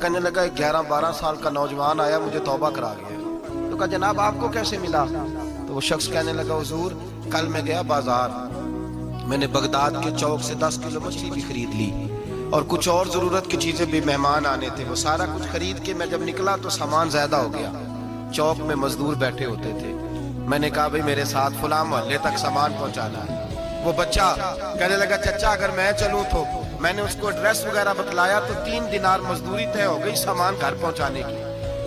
کہنے لگا 11-12 سال کا نوجوان آیا مجھے توبہ کرا گیا. تو کہا جناب آپ کو کیسے ملا؟ تو وہ شخص کہنے لگا حضور کل میں گیا بازار, میں نے بغداد کے چوک سے 10 کلو مچھلی بھی خرید لی اور کچھ اور ضرورت کی چیزیں بھی, مہمان آنے تھے, وہ سارا کچھ خرید کے میں جب نکلا تو سامان زیادہ ہو گیا. چوک میں مزدور بیٹھے ہوتے تھے, میں نے کہا بھئی میرے ساتھ فلاں محلے تک سامان پہنچانا ہے. وہ بچہ کہنے لگا چچا اگر میں چلوں تو, میں نے اس کو ایڈریس وغیرہ بتلایا تو 3 دینار مزدوری طے ہو گئی سامان گھر پہنچانے کی.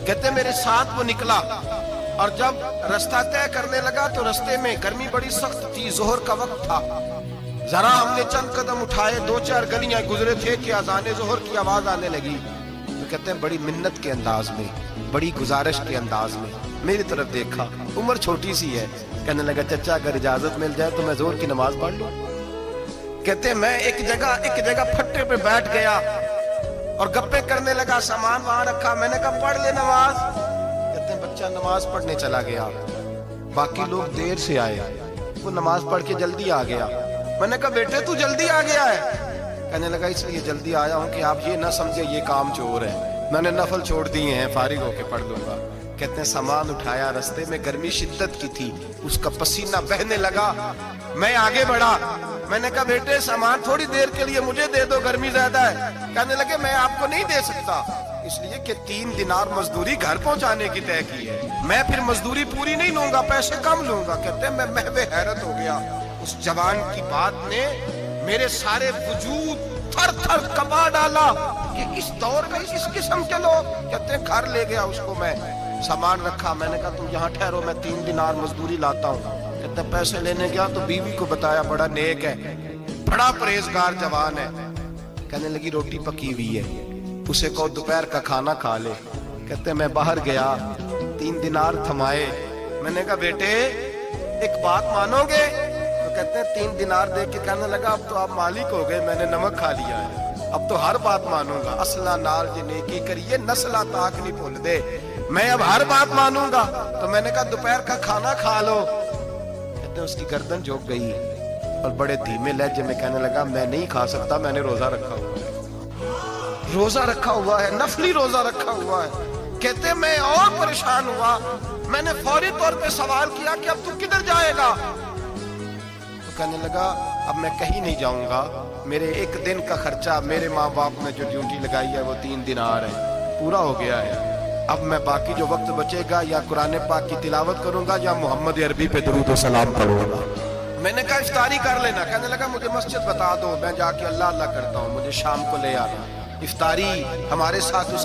کہتے میرے ساتھ وہ نکلا اور جب رستہ طے کرنے لگا تو رستے میں گرمی بڑی سخت تھی, ظہر کا وقت تھا. ذرا ہم نے چند قدم اٹھائے, 2-4 گلیاں گزرے تھے کہ اذان ظہر کی آواز آنے لگی. تو کہتے ہیں بڑی منت کے انداز میں, بڑی گزارش کے انداز میں میری طرف دیکھا, عمر چھوٹی سی ہے. کہنے لگا چچا اگر اجازت مل جائے تو میں ظہر کی نماز پڑھ لوں. کہتے ہیں میں ایک جگہ پھٹے پہ بیٹھ گیا اور گپے کرنے لگا, سامان وہاں رکھا, میں نے کہا پڑھ لے نماز. کہتے ہیں بچہ نماز پڑھنے چلا گیا, باقی لوگ دیر سے آئے, وہ نماز پڑھ کے جلدی آ گیا. میں نے کہا بیٹے تو جلدی آ گیا ہے؟ کہنے لگا اس لیے جلدی آیا ہوں کہ آپ یہ نہ سمجھے یہ کام چور ہے, میں نے نفل چھوڑ دیے ہیں, فارغ ہو کے پڑھ لوں گا. کہتے ہیں سامان اٹھایا, رستے میں گرمی شدت کی تھی, اس کا پسینہ بہنے لگا, میں آگے بڑھا, میں نے کہا بیٹے سامان تھوڑی دیر کے لیے مجھے دے دو, گرمی زیادہ ہے. کہنے لگے میں آپ کو نہیں دے سکتا, اس لیے کہ 3 دینار مزدوری گھر پہنچانے کی طے کی ہے, میں پھر مزدوری پوری نہیں لوں گا, پیسے کم لوں گا. کہتے ہیں میں محو حیرت ہو گیا, اس جوان کی بات نے میرے سارے وجود تھر تھر کپا ڈالا کہ اس دور میں اس قسم کے لوگ. کہتے ہیں گھر لے گیا اس کو, میں سامان رکھا, میں نے کہا تم یہاں ٹھہرو میں 3 دینار مزدوری لاتا ہوں. کہتے ہیں پیسے لینے گیا تو بیوی کو بتایا, بڑا نیک ہے, بڑا پرہیزگار جوان ہے. کہنے لگی روٹی پکی ہوئی ہے, اسے کہو دوپہر کا کھانا کھا لے. کہتے ہیں میں باہر گیا, 3 دینار تھمائے, میں نے کہا بیٹے ایک بات مانو گے؟ تو کہتے ہیں 3 دینار دے کے کہنے لگا اب تو آپ مالک ہو گئے, میں نے نمک کھا لیا ہے, اب تو ہر بات مانوں گا. اصلہ نال جے نیکی کریے نسلہ تاک نہیں بھول دے, میں اب ہر بات مانوں گا. تو میں نے کہا دوپہر کا کھانا کھا لو. کہتے ہیں اس کی گردن جھک گئی اور بڑے دھیمے لہجے میں کہنے لگا میں نہیں کھا سکتا, میں نے روزہ رکھا ہوا ہے, روزہ رکھا ہوا ہے, نفلی روزہ رکھا ہوا ہے. کہتے ہیں میں اور پریشان ہوا, میں نے فوری طور پہ سوال کیا کہ اب تو کدھر جائے گا؟ تو کہنے لگا اب میں کہیں نہیں جاؤں گا, میرے 1 دن کا خرچہ میرے ماں باپ نے جو ڈیوٹی لگائی ہے وہ 3 دینار ہے, پورا ہو گیا ہے. اب میں باقی جو وقت بچے گا یا قرآن پاک کی تلاوت کروں گا یا محمد عربی پہ درود و سلام پڑھوں گا. میں نے کہا افطاری کر لینا. کہنے لگا مجھے مسجد بتا دو, میں جا کے اللہ اللہ کرتا ہوں, مجھے شام کو لے آنا. افطاری ہمارے ساتھ